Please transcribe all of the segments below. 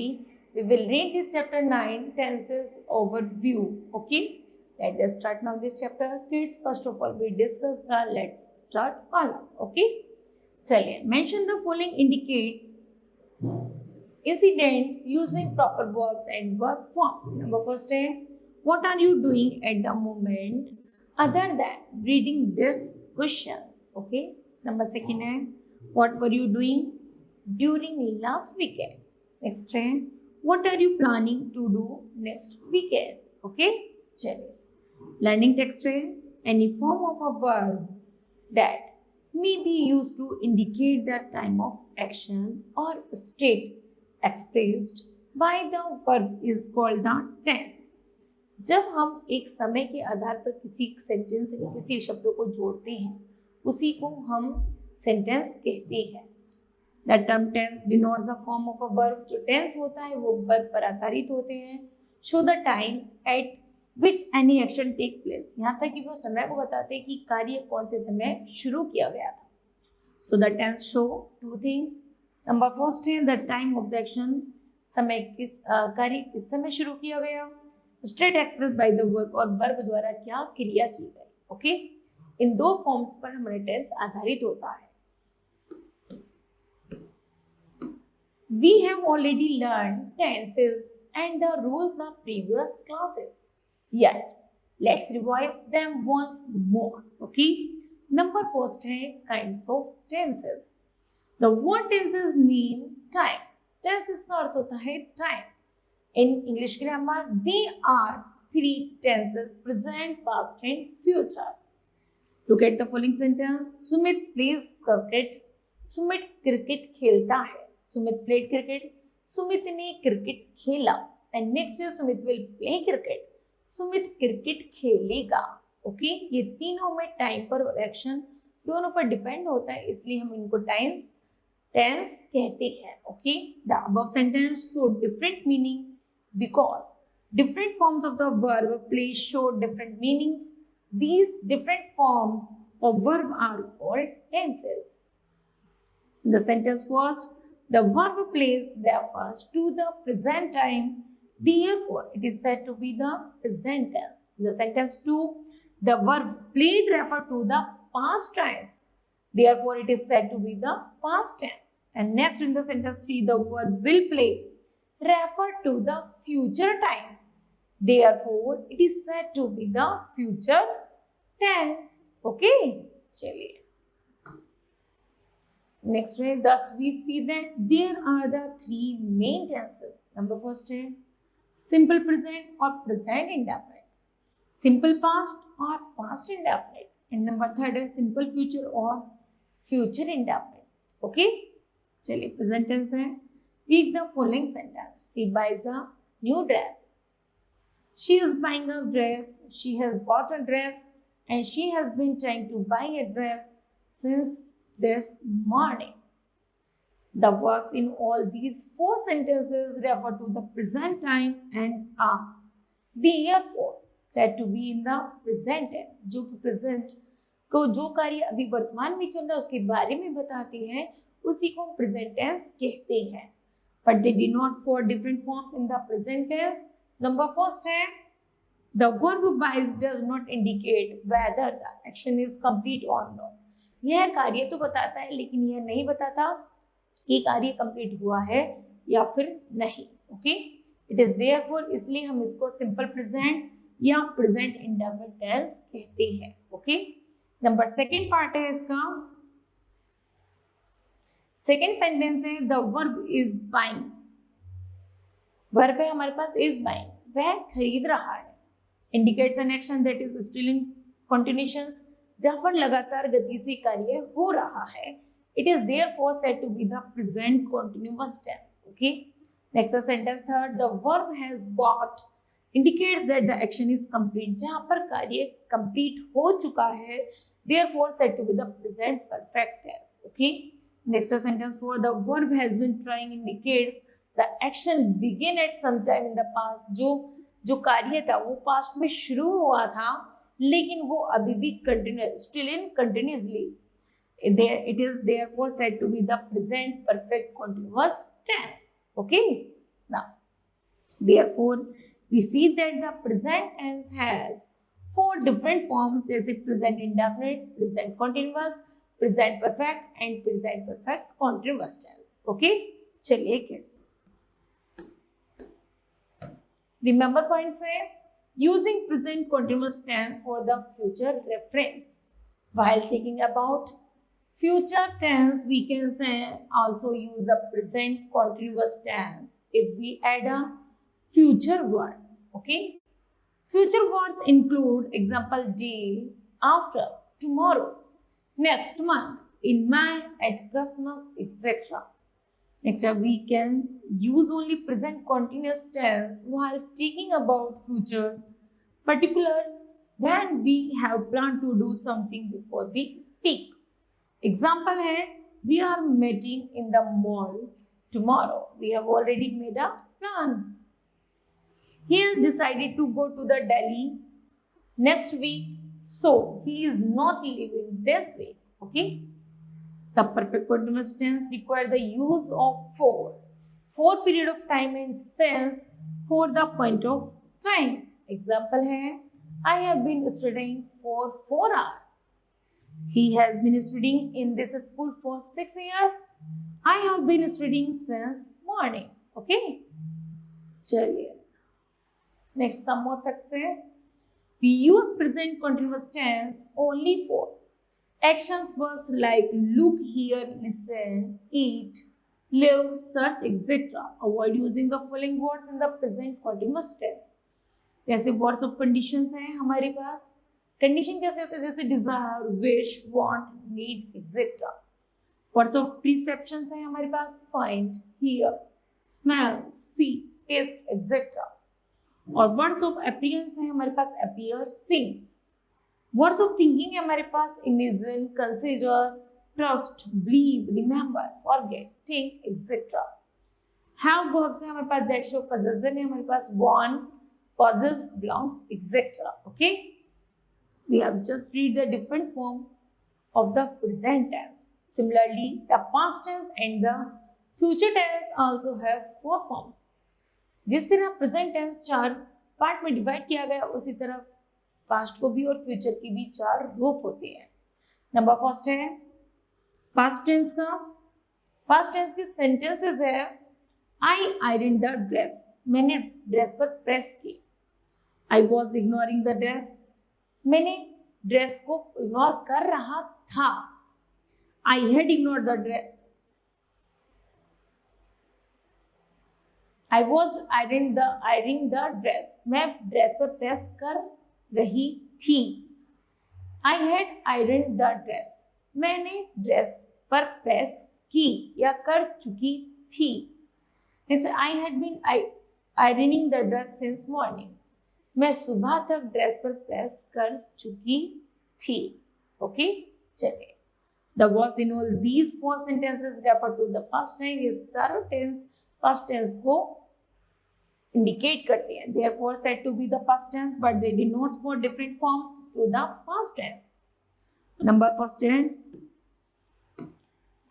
briefly, we will read this chapter 9 tenses overview. Okay, let us start now this chapter. Kids, first of all, we discuss the let's start column. Okay, chaliye, mention the following indicates incidents using proper verbs and verb forms. Number first है, what are you doing at the moment other than reading this question? Okay. Number second है, what were you doing during last weekend? Next है, what are you planning to do next weekend? Okay. चलिए. Learning text है, any form of a verb that may be used to indicate the time of action or state expressed by the verb is called the tense. जब हम एक समय के आधार पर किसी sentence या किसी शब्दों को जोड़ते हैं उसी को हम सेंटेंस कहते हैं. The term tense denotes the form of a verb. जो tense होता है वो verb पर आधारित होते हैं. Show the time at which any action take place. यहाँ तक कि वो समय को बताते हैं कि कार्य कौन से समय शुरू किया गया था. So the tense show two things. Number first है the time of the action. समय किस कार्य किस समय शुरू किया गया. State expressed by the verb और verb द्वारा क्या क्रिया की गई. Okay? इन दो फॉर्म्स पर हमारा टेंस आधारित होता है. We have already learned tenses and the rules of previous classes. Yet, let's revise them once more. Okay? Number first है kinds of tenses. The word tenses mean time. Tenses का अर्थ होता है time. In English grammar, there are three tenses: present, past, and future. Look at the following sentence. Sumit plays cricket. Sumit cricket खेलता है. Sumit played cricket. Sumit ने cricket खेला. And next is Sumit will play cricket. Sumit cricket खेलेगा. Okay? ये तीनों में time पर action दोनों पर depend होता है, इसलिए हम इनको tense कहते हैं. Okay? The above sentence show different meaning because different forms of the verb play show different meanings. These different forms of verb are called tenses. The sentence first, the verb plays refers to the present time. Therefore, it is said to be the present tense. The sentence 2, the verb played refer to the past tense. Therefore, it is said to be the past tense. And next in the sentence 3, the verb will play refer to the future time. Therefore, it is said to be the future tense. Okay? चलिए. Next way, thus we see that there are the three main tenses. Number first है simple present or present indefinite, simple past or past indefinite, and number third है simple future or future indefinite. Okay? चलिए present tense है. Read the following sentence. She buys a new dress. She is buying a dress. She has bought a dress and she has been trying to buy a dress since this morning. The verbs in all these four sentences refer to the present time and are therefore said to be in the present tense. जो कि present को जो कार्य अभी वर्तमान में चल रहा है उसके बारे में बताते हैं उसी को present tense कहते हैं. But they denote four different forms in the present tense. Number first है the verb buys does not indicate whether the action is complete or not. यह कार्य तो बताता है लेकिन यह नहीं बताता कि कार्य कंप्लीट हुआ है या फिर नहीं. ओके? इट इज देयरफॉर इसलिए हम इसको सिंपल प्रेजेंट या प्रेजेंट इंडेफिनिट टेंस कहते हैं. ओके? नंबर सेकंड पार्ट है इसका. सेकंड सेंटेंस है the verb is buying. Verb है हमारे पास इज बाइंग, वह खरीद रहा है. Indicates an action that is still in continuation, जहां पर लगातार गति से कार्य हो रहा है. It is therefore said to be the present continuous tense. Okay? Next sentence third, the verb has bot indicates that the action is complete, जहां पर कार्य कंप्लीट हो चुका है. Therefore said to be the present perfect tense. Okay? Next sentence four, the verb has been trying indicates the action begin at some time in the past. जो कार्य था वो पास्ट में शुरू हुआ था लेकिन वो अभी भी continuous still in continuously. It is therefore said to be the present perfect continuous tense. Okay? Now, therefore, we see that the present tense has four different forms. जैसे present indefinite, present continuous, present perfect and present perfect continuous tense. Okay? चलिए kids. Remember points है? Using present continuous tense for the future reference. While thinking about future tense, we can say also use the present continuous tense if we add a future word. Okay? Future words include example day, after, tomorrow, next month, in May, at Christmas, etc. Next up, we can use only present continuous tense while thinking about future, particular when we have planned to do something before we speak. Example है, we are meeting in the mall tomorrow. We have already made a plan. He has decided to go to the Delhi next week, so he is not leaving this week. Okay. The perfect continuous tense requires the use of for period of time and sense for the point of time. Example है, I have been studying for 4 hours. He has been studying in this school for 6 years. I have been studying since morning. Okay. चलिए. Next, some more facts है. We use present continuous tense only for actions words like look, hear, listen, eat, live, search, etc. Avoid using the following words in the present continuous tense. जैसे words of conditions हैं हमारे पास. Condition कैसे होते हैं? जैसे desire, wish, want, need, etcetera. Words of perceptions हैं हमारे पास find, hear, smell, see, taste, etcetera. और वर्ड्स ऑफ अपीयरेंस हैं हमारे पास appear, seems. Words of thinking है हमारे पास imagine, consider, trust, believe, remember, forget, think, etcetera. Have verbs है हमारे पास दैट शो पोजेशन है हमारे पास want, possess, belongs, etc. Okay, we have just read the different form of the present tense. Similarly, the past tense and the future tense also have 4 forms. जिस तरह present tense 4 part में divide किया गया, उसी तरह past को भी और future की भी 4 रूप होते हैं. नंबर फर्स्ट है past tense का. past tense की sentences है I ironed the dress. मैंने ड्रेस पर प्रेस की. I was ignoring the dress. मैंने ड्रेस को इग्नोर कर रहा था. I had ignored the dress. I was ironing the dress. मैं ड्रेस पर प्रेस कर रही थी. I had ironed the dress. मैंने ड्रेस पर प्रेस की या कर चुकी थी. Next, I had been ironing the dress since morning. मैं सुबह तक ड्रेस पर प्रेस कर चुकी थी. ओके, चलिए. The words in all these 4 sentences refer to the past tense. ये चारों टेंस past tense को indicate करते हैं. Therefore, said to be the past tense, but they denote for different forms to the past tense. Number first है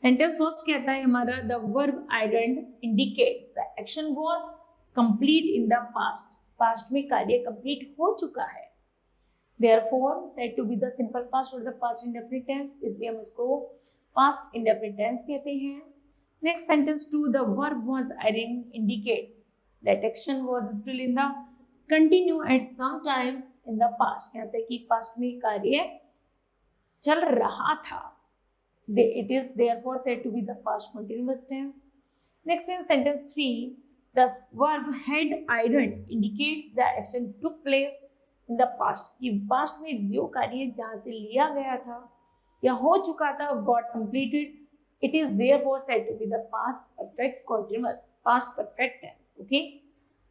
sentence first कहता है हमारा the verb ironed indicates the action was complete in the past. Past में कार्य complete हो चुका है. Therefore, said to be the simple past or the past indefinite tense, इसलिए हम इसको past indefinite tense कहते हैं. Next sentence 2, the verb was ironing indicates that action was still in the continue at some times in the past. यहाँ तक कि past में कार्य चल रहा था. It is therefore said to be the past continuous tense. Next in sentence 3, the verb had ironed indicates the action took place in the past. कि past में जो कार्य जहाँ से लिया गया था या हो चुका था got completed. It is therefore said to be the past perfect continuous, past perfect tense. Okay.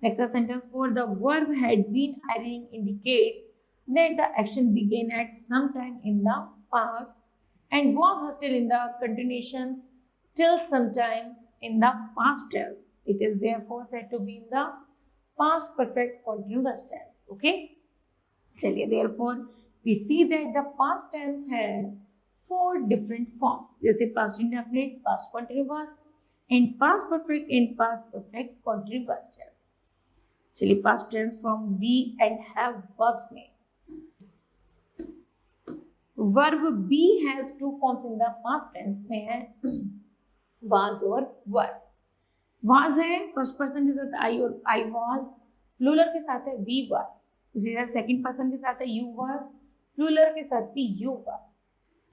Next sentence 4, the verb had been ironing indicates that the action began at some time in the past and was still in the continuations till some time in the past tense. It is therefore said to be in the past perfect continuous tense. Okay. चलिए, therefore we see that the past tense has 4 different forms. जैसे past indefinite, past continuous, and past perfect and past perfect continuous tense. चलिए past tense from be and have verbs में verb be has two forms in the past tense में है was और were. was है first person के साथ I और I was, plural के साथ है we were. उसी तरह सेकंड पर्सन के साथ है you were, प्लूरल के साथ भी you were.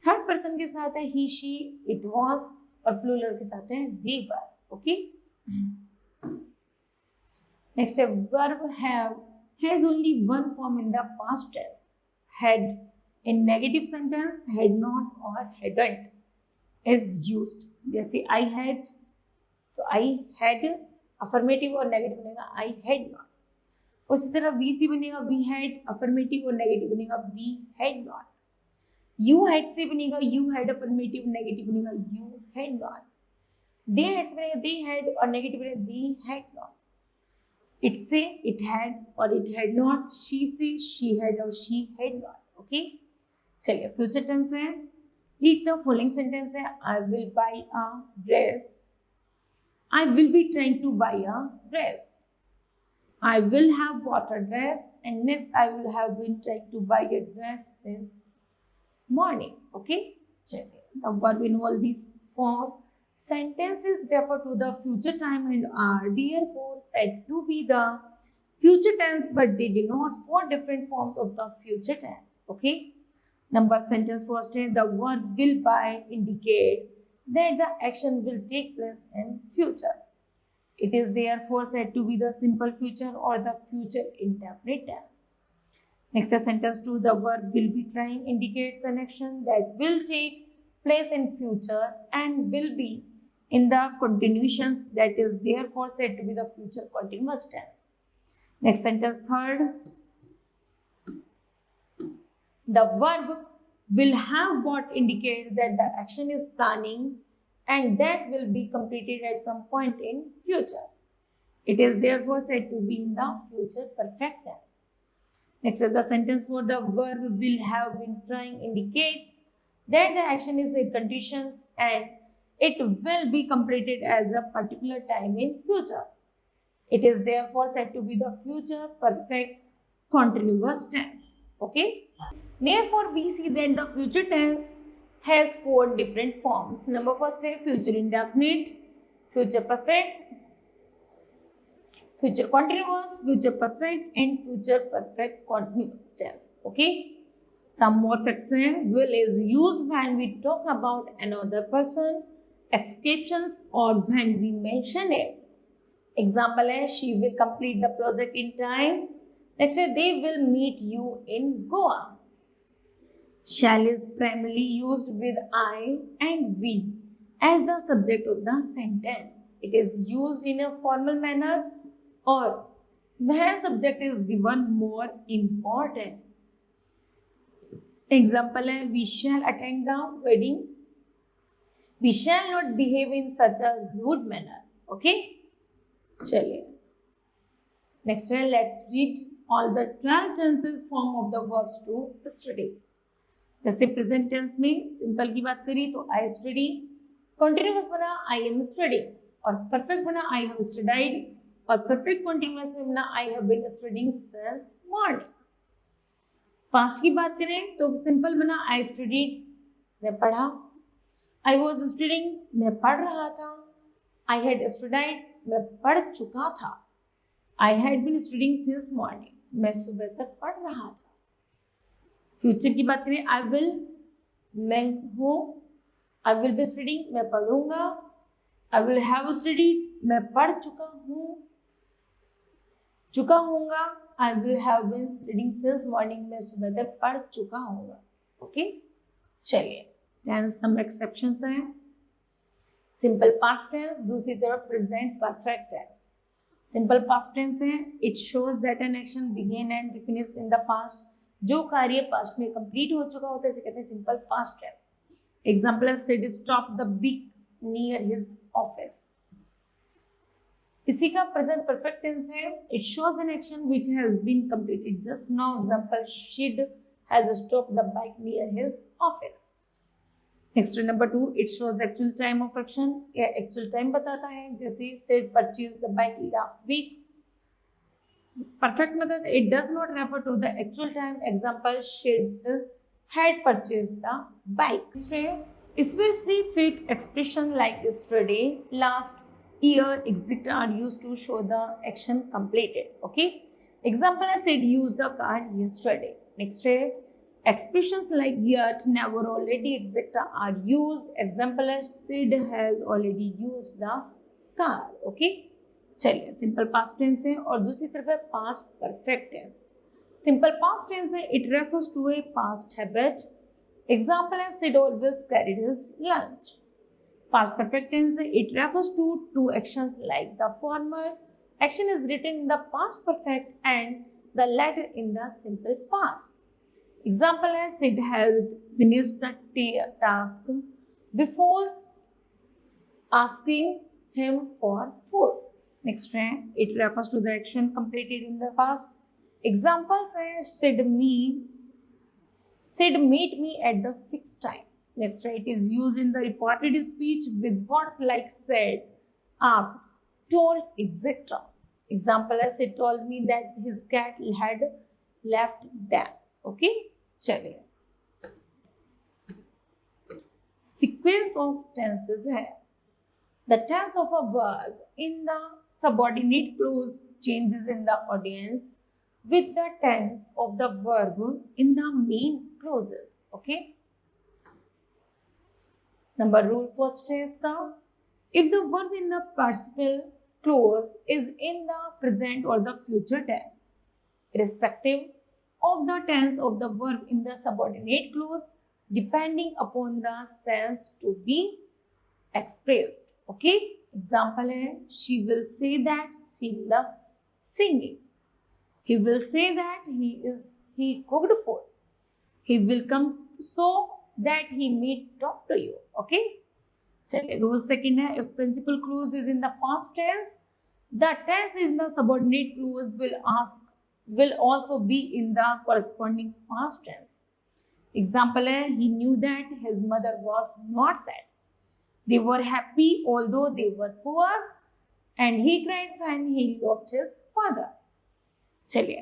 थर्ड पर्सन के साथ है he she it was और प्लूरल के साथ है we were. ओके नेक्स्ट है verb have has only one form in the past tense. had in negative sentence had not or hadn't is used. जैसे I had तो I had affirmative और negative बनेगा I had not. उसी तरह we से बनेगा we had affirmative और negative बनेगा we had not. You had से बनेगा you had अफर्मेटिव नेगेटिव बनेगा you had not. They had से बनेगा they had और नेगेटिव बनेगा they had not. It से it had और it had not. She से she had और she had not. ओके चलिए फ्यूचर टेंस है. रीड द फॉलोइंग सेंटेंस है I will buy a dress. I will be trying to buy a dress. I will have bought a dress and next I will have been trying to buy a dress since morning. Okay? The verb in all these four sentences refer to the future time and are therefore said to be the future tense, but they denote four different forms of the future tense. Okay? Number sentence first is the verb will by indicates that the action will take place in future. It is therefore said to be the simple future or the future indefinite tense. Next, the sentence 2, the verb will be trying indicates an action that will take place in future and will be in the continuations, that is therefore said to be the future continuous tense. Next sentence third, the verb will have what indicates that the action is planning and that will be completed at some point in future. It is therefore said to be in the future perfect tense. Next is the sentence for the verb will have been trying indicates that the action is a condition and it will be completed as a particular time in future. It is therefore said to be the future perfect continuous tense. Okay? Therefore, we see that the future tense has four different forms. Number first is future indefinite, future perfect, future continuous, future perfect and future perfect continuous tense. Okay? Some more facts हैं. Will is used when we talk about another person, exceptions or when we mention it. Example है she will complete the project in time. Next है they will meet you in Goa. Shall is primarily used with I and we as the subject of the sentence. It is used in a formal manner or when subject is given more importance. Example है we shall attend the wedding. We shall not behave in such a rude manner. Okay? चलिए. Next है let's read all the 12 tenses form of the verbs to study. जैसे present tense में simple की बात करी तो I study, continuous बना I am studying और परफेक्ट बना आई हैव स्टडीड और परफेक्ट कॉन्टिन्यूअस में बना I have been studying since morning. Past की बात करें तो सिंपल बना आई स्टडीड मैं पढ़ा, आई वाज स्टडीइंग मैं पढ़ रहा था, आई हैड स्टडीड मैं पढ़ चुका था, I had been studying since morning मैं सुबह तक पढ़ रहा था. फ्यूचर की बात करें आई विल मैं हूँ, आई विल बी स्टडीइंग मैं पढ़ूंगा, आई विल हैव स्टडीड मैं पढ़ चुका हूँगा, I will have been studying since morning मैं सुबह तक पढ़ चुका हूँगा. ओके चलिए टेंस सम एक्सेप्शंस हैं. सिंपल पास्ट टेंस, दूसरी तरफ present perfect tense. Simple past tense है it shows that an action began and finished in the past. जो कार्य पास्ट में कंप्लीट हो चुका होता है इसे कहते हैं सिंपल पास्ट टेंस. एग्जांपल है Sid stop the bike near his office. इसी का प्रेजेंट परफेक्ट टेंस है it shows an action which has been completed just now. Example Sid has stopped the bike near his office. Next number 2, it shows actual time of action, या actual time बताता है, जैसे Sid purchase the bike last week. Perfect method, it does not refer to the actual time. Example, she had purchased the bike. Specific expression like yesterday, last year, etc. are used to show the action completed. Okay. Example, I said use the car yesterday. Next day, expressions like yet, never, already, etc. are used. Example, I said has already used the car. Okay. चलिए simple past tense है और दूसरी तरफ है past perfect tense. Simple past tense है, it refers to a past habit. Example है Sid always carried his lunch. Past perfect tense है, it refers to two actions like the former action is written in the past perfect and the latter in the simple past. Example है Sid has finished the task before asking him for food. Next है, it refers to the action completed in the past. Examples है, Sid meet me at the fixed time. Next है, it is used in the reported speech with words like said, asked, told, etc. Example है, Sid told me that his cat had left them. Okay, चलिए. Sequence of tenses है. The tense of a verb in the subordinate clause changes in the audience with the tense of the verb in the main clauses. Okay. Number rule first is the if the verb in the participle clause is in the present or the future tense, irrespective of the tense of the verb in the subordinate clause, depending upon the sense to be expressed. Okay. Example है, she will say that she loves singing. He will say that he cooked food. He will come so that he may talk to you. Okay. चलिए rule second है, if principal clause is in the past tense, the tense in the subordinate clause will also be in the corresponding past tense. Example है, he knew that his mother was not sad. They were happy although they were poor, and he cried when he lost his father. चलिए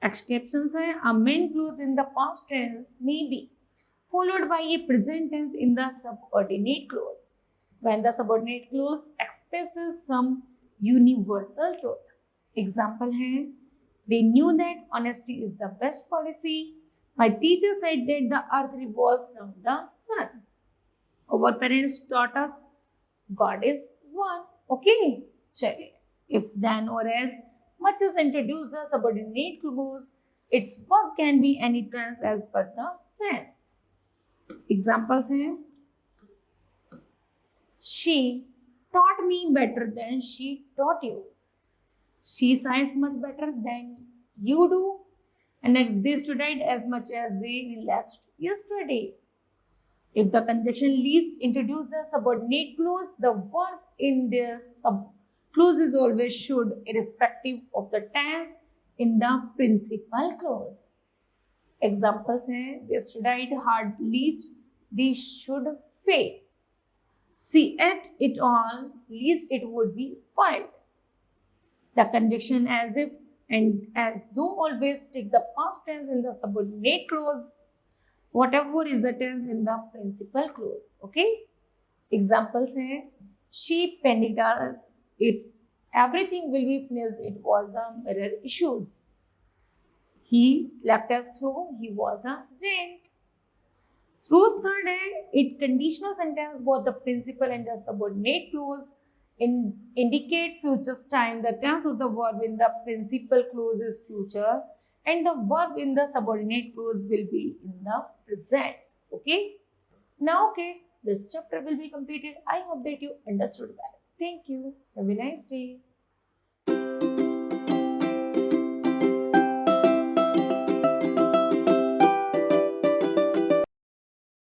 exceptions है, a main clause in the past tense may be followed by a present tense in the subordinate clause when the subordinate clause expresses some universal truth. Example है, they knew that honesty is the best policy. My teacher said that the earth revolves around the sun. Our parents taught us God is one. Okay. चलिए. If, then, or as much as introduce the subordinate clause, its verb can be any tense as per the sense. Examples हैं. She taught me better than she taught you. She science much better than you do. And next, they studied as much as they relaxed yesterday. If the conjunction least introduce the subordinate clause, the verb in this clause is always should, irrespective of the tense in the principal clause. Examples हैं, they studied hard, least they should fail. See at it all, least it would be spoiled. The conjunction as if and as though always take the past tense in the subordinate clause, whatever is the tense in the principal clause. Okay. Examples हैं, she panicked us if everything will be finished. It was a mirror issues. He slept us through. He was a giant. Rule third है, it conditional sentence both the principal and the subordinate clause indicate future time. The tense of the verb in the principal clause is future, and the verb in the subordinate clause will be in the present. Okay. Now kids, this chapter will be completed. I hope that you understood that. Thank you. Have a nice day.